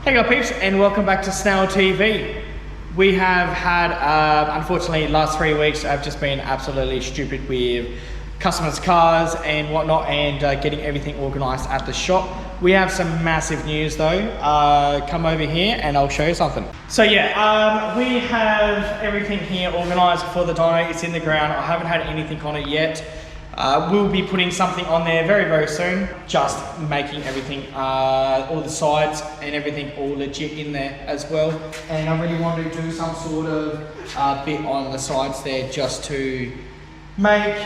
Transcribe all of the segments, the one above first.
Hey guys peeps, and welcome back to Snail TV. We have had, unfortunately, last 3 weeks have just been absolutely stupid with customers' cars and whatnot, and getting everything organised at the shop. We have some massive news though. Come over here and I'll show you something. So yeah, we have everything here organised for the dyno. It's in the ground. I haven't had anything on it yet. We'll be putting something on there very soon, just making everything, all the sides and everything all legit in there as well. And I really want to do some sort of bit on the sides there just to make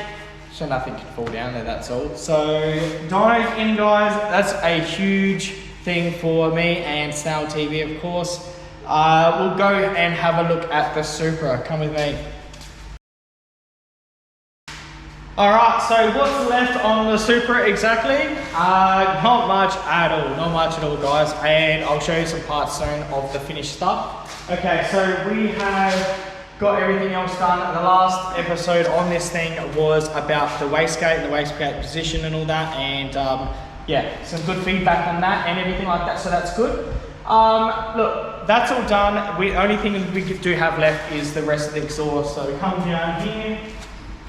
so nothing can fall down there, that's all. So dyno's in, guys. That's a huge thing for me and Snail TV, of course. We'll go and have a look at the Supra. Come with me. Alright, so what's left on the Supra exactly? Not much at all, guys, and I'll show you some parts soon of the finished stuff. Okay, so we have got everything else done. The last episode on this thing was about the wastegate, the wastegate position and all that, and yeah, some good feedback on that and everything like that, so that's good. Look, that's all done. The only thing we do have left is the rest of the exhaust. So we come down here,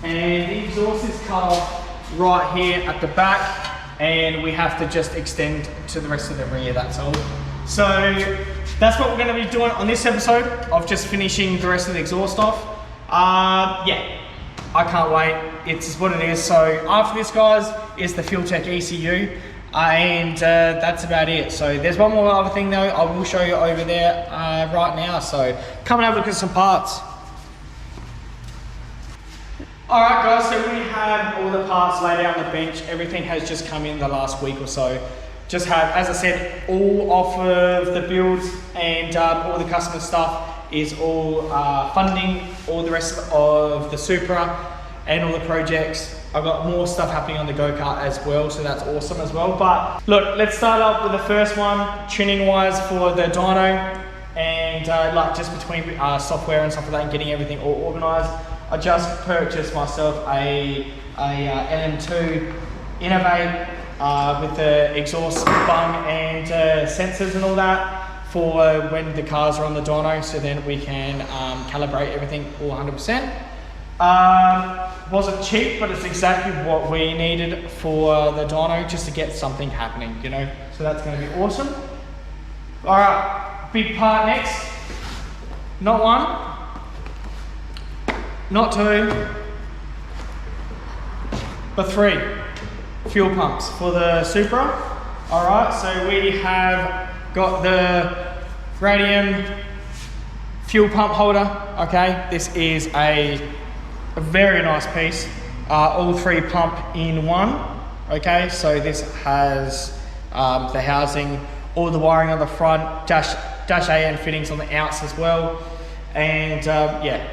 and the exhaust is cut off right here at the back, and we have to just extend to the rest of the rear, that's all. So that's what we're going to be doing on this episode of just finishing the rest of the exhaust off. Yeah, I can't wait. It's what it is. So after this, guys, is the FuelTech ECU, and that's about it. So there's one more other thing though I will show you over there right now. So come and have a look at some parts. Alright guys, so we have all the parts laid out on the bench. Everything has just come in the last week or so. Just have, as I said, all off of the builds, and all the customer stuff is all funding all the rest of the Supra and all the projects. I've got more stuff happening on the go-kart as well, so that's awesome as well. But look, let's start up with the first one, tuning wise for the dyno, and like just between software and stuff like that, and getting everything all organised. I just purchased myself a LM2 Innovate with the exhaust bung and sensors and all that for when the cars are on the dyno, so then we can calibrate everything all 100%. Wasn't cheap, but it's exactly what we needed for the dyno, just to get something happening, you know, so that's going to be awesome. All right, big part next. Not one, not two, but three fuel pumps for the Supra. All right, so we have got the radium fuel pump holder. Okay, this is a very nice piece. All three pump in one. Okay, so this has the housing, all the wiring on the front, dash AN fittings on the outs as well, and yeah,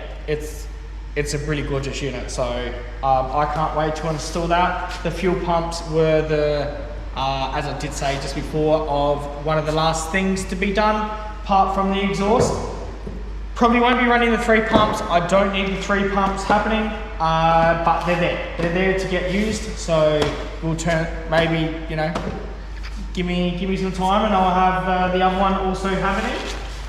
it's a really gorgeous unit, so I can't wait to install that. The fuel pumps were the, as I did say just before, of one of the last things to be done, apart from the exhaust. Probably won't be running the three pumps. I don't need the three pumps happening, but they're there. They're there to get used, so we'll turn, maybe, you know, give me some time and I'll have the other one also happening.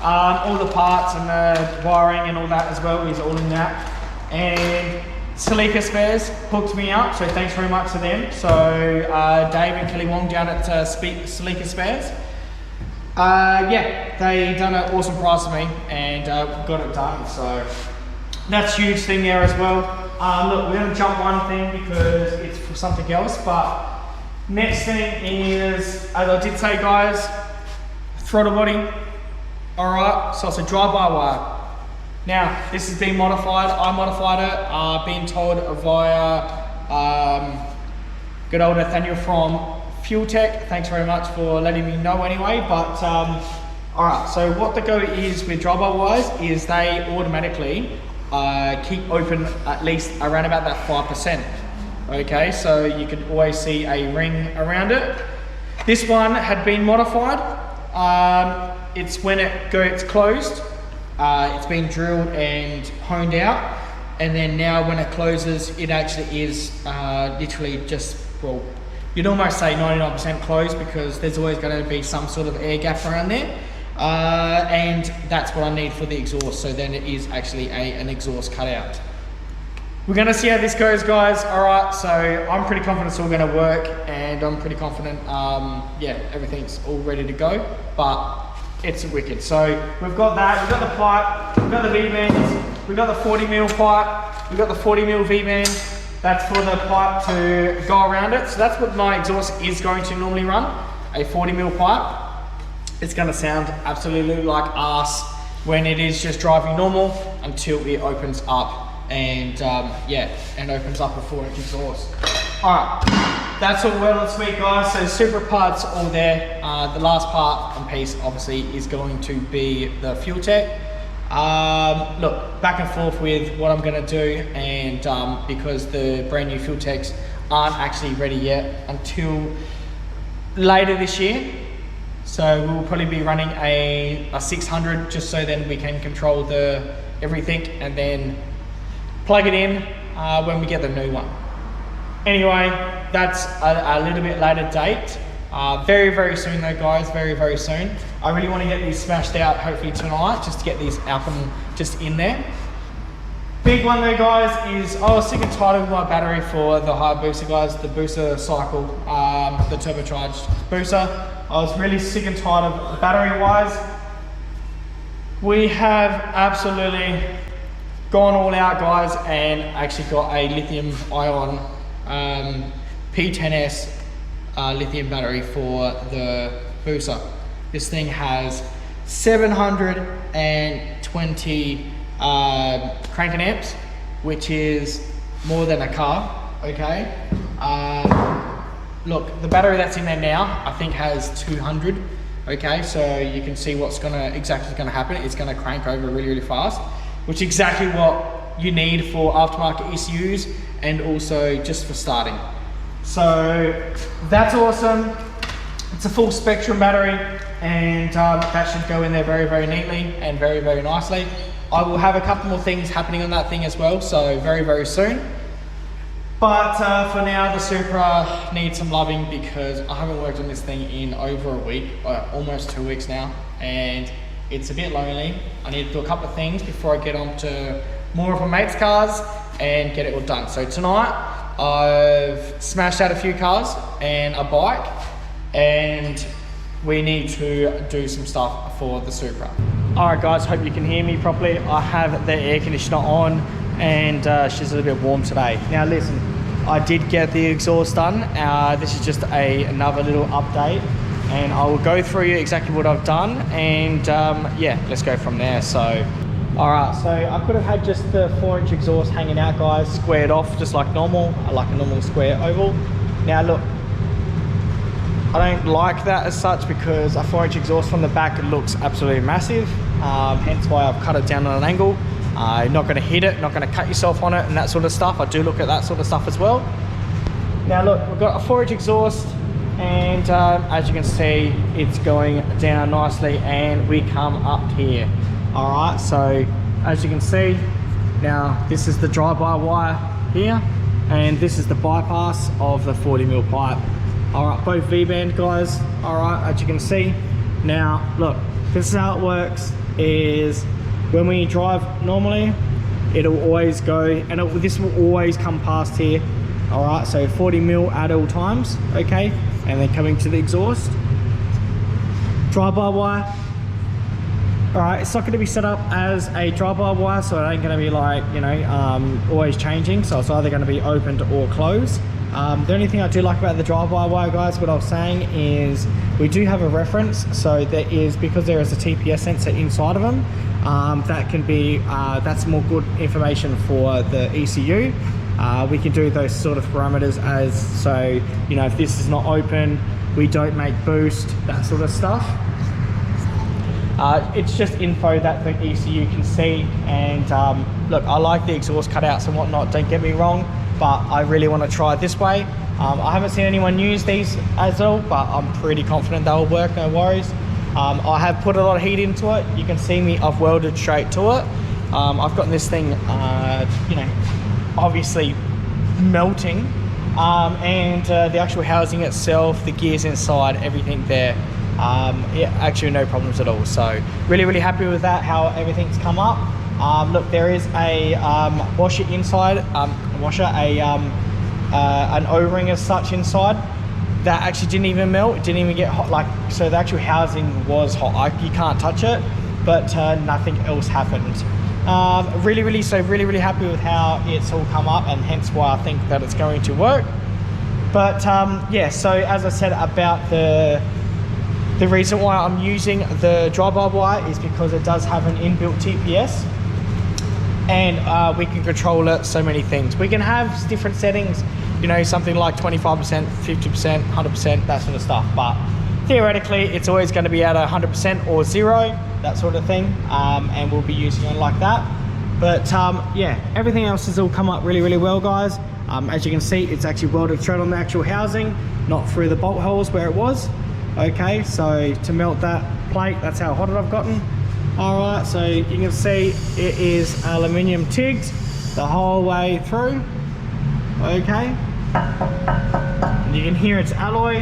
All the parts and the wiring and all that as well is all in that. And Salika Spares hooked me up, so thanks very much to them. So Dave and Kelly Wong down at Salika Spares, yeah, they done an awesome price for me, and got it done, so that's a huge thing there as well. Look, we're going to jump one thing because it's for something else, but next thing is, as I did say guys, throttle body. Alright, so it's a drive-by wire. Now, this has been modified. I modified it, being told via good old Nathaniel from FuelTech. Thanks very much for letting me know anyway. But alright, so what the go is with drive-by wires is they automatically keep open at least around about that 5%. Okay, so you can always see a ring around it. This one had been modified. It's when it gets closed. It's been drilled and honed out, and then now when it closes, it actually is literally just, well, you'd almost say 99% closed, because there's always going to be some sort of air gap around there. and that's what I need for the exhaust. So then it is actually an exhaust cutout. We're gonna see how this goes, guys. All right, so I'm pretty confident it's all gonna work, and I'm pretty confident, yeah, everything's all ready to go, but it's wicked. So we've got that, we've got the pipe, we've got the V-bands, we've got the 40mm pipe, we've got the 40mm V-band. That's for the pipe to go around it. So that's what my exhaust is going to normally run, a 40mm pipe. It's gonna sound absolutely like arse when it is just driving normal until it opens up and yeah, and opens up a 4-inch exhaust. All right, that's all well and sweet, guys. So super parts all there. The last part and piece obviously is going to be the fuel tech. Look, back and forth with what I'm gonna do, and because the brand new fuel techs aren't actually ready yet until later this year. So we'll probably be running a 600 just so then we can control everything and then plug it in when we get the new one. Anyway, that's a little bit later date. Very, very soon though, guys, very, very soon. I really want to get these smashed out hopefully tonight, just to get these up and just in there. Big one though, guys, is I was sick and tired of my battery for the high booster, guys, the booster cycle, the turbocharged booster. I was really sick and tired of the battery wise. We have absolutely gone all out, guys, and actually got a lithium ion P10S lithium battery for the booster. This thing has 720 cranking amps, which is more than a car, okay? Look, the battery that's in there now, I think has 200, okay? So you can see what's exactly gonna happen. It's gonna crank over really, really fast, which is exactly what you need for aftermarket ECUs and also just for starting. So that's awesome. It's a full spectrum battery, and that should go in there very, very neatly and very, very nicely. I will have a couple more things happening on that thing as well, so very, very soon. But for now, the Supra needs some loving because I haven't worked on this thing in over a week, almost 2 weeks now, and it's a bit lonely. I need to do a couple of things before I get on to more of my mates' cars and get it all done. So tonight, I've smashed out a few cars and a bike, and we need to do some stuff for the Supra. All right, guys, hope you can hear me properly. I have the air conditioner on, and she's a little bit warm today. Now listen, I did get the exhaust done. This is just another little update, and I will go through you exactly what I've done, and yeah, let's go from there. So, all right, so I could have had just the 4-inch exhaust hanging out, guys, squared off just like normal, like a normal square oval. Now look, I don't like that as such because a 4-inch exhaust from the back looks absolutely massive, hence why I've cut it down on an angle. You're not going to hit it, not going to cut yourself on it and that sort of stuff. I do look at that sort of stuff as well. Now look, we've got a 4-inch exhaust, and as you can see, it's going down nicely, and we come up here. All right, so as you can see, now this is the drive-by wire here, and this is the bypass of the 40mm pipe. All right, both V-band, guys. All right, as you can see. Now look, this is how it works, is when we drive normally, it'll always go, and this will always come past here. All right, so 40mm at all times, okay? And then coming to the exhaust, drive-by wire. All right, it's not gonna be set up as a drive-by wire, so it ain't gonna be like, you know, always changing. So it's either gonna be opened or closed. The only thing I do like about the drive-by wire, guys, what I was saying is we do have a reference. So there is, because there is a TPS sensor inside of them, that can be, that's more good information for the ECU. We can do those sort of parameters as, so, you know, if this is not open, we don't make boost, that sort of stuff. It's just info that the ECU can see, and look, I like the exhaust cutouts and whatnot, don't get me wrong, but I really want to try it this way. I haven't seen anyone use these as well, but I'm pretty confident they'll work, no worries. I have put a lot of heat into it. You can see me, I've welded straight to it. I've gotten this thing, you know, obviously melting, and the actual housing itself, the gears inside, everything there actually no problems at all. So really happy with that, how everything's come up. Look, there is a washer inside, an O-ring as such inside that actually didn't even melt. It didn't even get hot. Like, so the actual housing was hot. Like, you can't touch it, but nothing else happened. Really happy with how it's all come up, and hence why I think that it's going to work. But yeah, so as I said about the reason why I'm using the dry barbed wire is because it does have an inbuilt TPS, and we can control it so many things. We can have different settings, you know, something like 25%, 50%, 100%, that sort of stuff. But theoretically, it's always going to be at 100% or 0, that sort of thing, and we'll be using it like that. But yeah, everything else has all come up really well, guys. As you can see, it's actually welded straight on the actual housing, not through the bolt holes where it was. Okay, so to melt that plate, that's how hot I've gotten. All right, so you can see it is aluminium TIGs the whole way through. Okay, and you can hear it's alloy,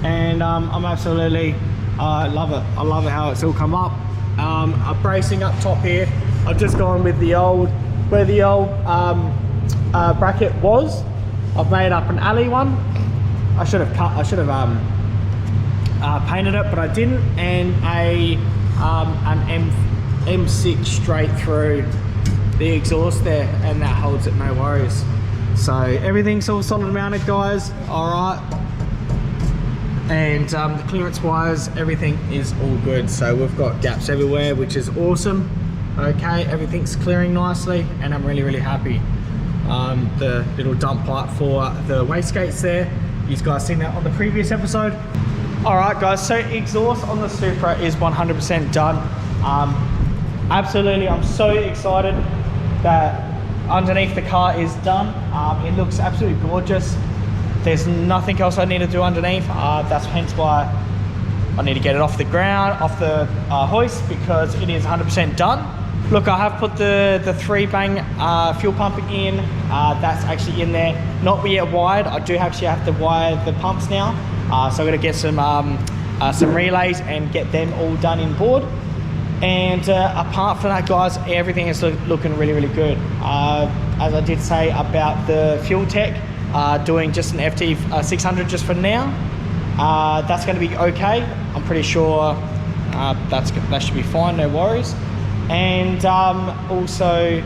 and I'm absolutely, I love it. I love it how it's all come up. I'm bracing up top here. I've just gone with the old, where the old bracket was. I've made up an alley one. I should have painted it, but I didn't, and an M6 straight through the exhaust there, and that holds it, no worries. So everything's all solid mounted, guys. All right, and the clearance wires, everything is all good. So we've got gaps everywhere, which is awesome. Okay, everything's clearing nicely, and I'm really happy. The little dump pipe for the wastegates there, you guys seen that on the previous episode. All right, guys, so exhaust on the Supra is 100% done. Absolutely, I'm so excited that underneath the car is done. It looks absolutely gorgeous. There's nothing else I need to do underneath. That's hence why I need to get it off the ground, off the hoist, because it is 100% done. Look, I have put the 3-bang fuel pump in. That's actually in there, not yet wired. I do actually have to wire the pumps now. So I'm gonna get some relays and get them all done in board. And apart from that, guys, everything is looking really good. As I did say about the fuel tech, doing just an FT600 just for now. That's gonna be okay. I'm pretty sure that should be fine, no worries. And also,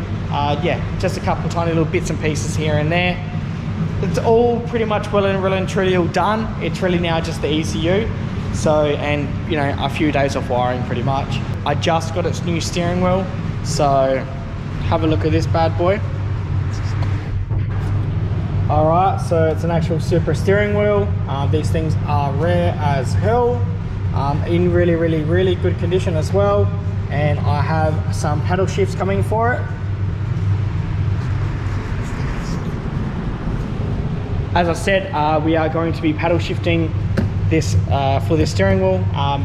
yeah, just a couple tiny little bits and pieces here and there. It's all pretty much well and truly all done. It's really now just the ECU. So, and you know, a few days of wiring pretty much. I just got its new steering wheel. So have a look at this bad boy. All right, so it's an actual Supra steering wheel. These things are rare as hell. In really good condition as well. And I have some paddle shifts coming for it. As I said, we are going to be paddle shifting this for this steering wheel.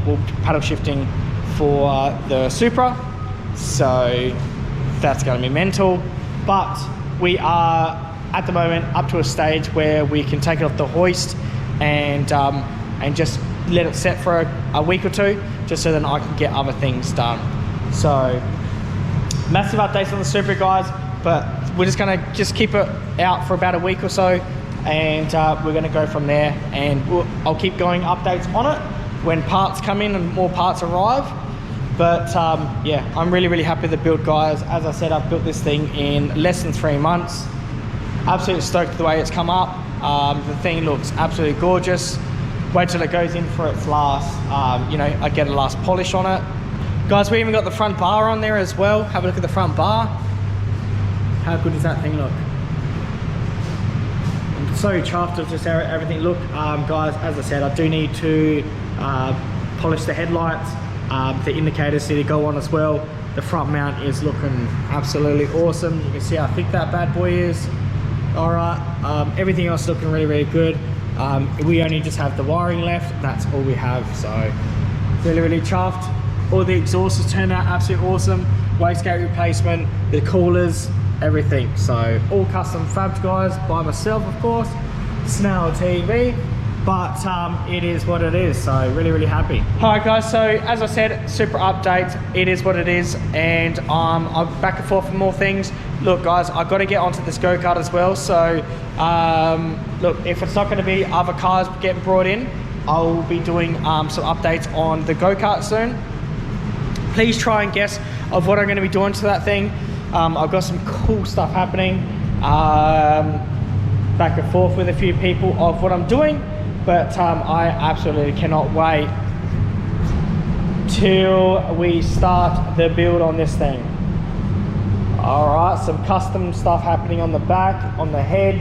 We'll paddle shifting for the Supra, so that's going to be mental. But we are at the moment up to a stage where we can take it off the hoist and just let it set for a week or two, just so that I can get other things done. So massive updates on the Supra, guys, but we're just gonna keep it out for about a week or so, and we're gonna go from there, and I'll keep going updates on it when parts come in and more parts arrive. But yeah, I'm really happy with the build, guys. As I said, I've built this thing in less than 3 months. Absolutely stoked with the way it's come up. The thing looks absolutely gorgeous. Wait till it goes in for its last, you know, I get a last polish on it. Guys, we even got the front bar on there as well. Have a look at the front bar. How good does that thing look? I'm so chuffed with just how everything looked. Guys, as I said, I do need to polish the headlights. The indicators need to go on as well. The front mount is looking absolutely awesome. You can see how thick that bad boy is. All right, everything else is looking really good. We only just have the wiring left. That's all we have, so really chuffed. All the exhausts has turned out absolutely awesome. Wastegate replacement, the coolers, everything. So all custom fabs, guys, by myself, of course. Snail TV. but it is what it is, so really happy. Alright guys, so as I said, super update, it is what it is, and I'm back and forth for more things. Look guys, I've got to get onto this go-kart as well, so look, if it's not going to be other cars getting brought in, I'll be doing some updates on the go-kart soon. Please try and guess of what I'm going to be doing to that thing. I've got some cool stuff happening, back and forth with a few people of what I'm doing, but I absolutely cannot wait till we start the build on this thing. All right, some custom stuff happening on the back, on the head,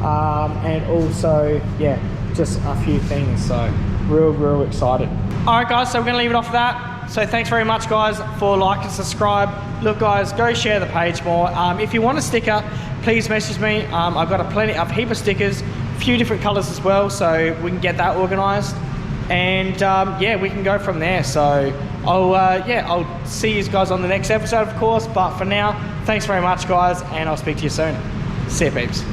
and also, yeah, just a few things, so real excited. All right guys, so we're gonna leave it off that. So thanks very much guys for like and subscribe. Look guys, go share the page more. If you want a sticker, please message me. I've got a heap of stickers, a few different colors as well, so we can get that organized. And yeah, we can go from there. So I'll see you guys on the next episode, of course. But for now, thanks very much guys, and I'll speak to you soon. See you peeps.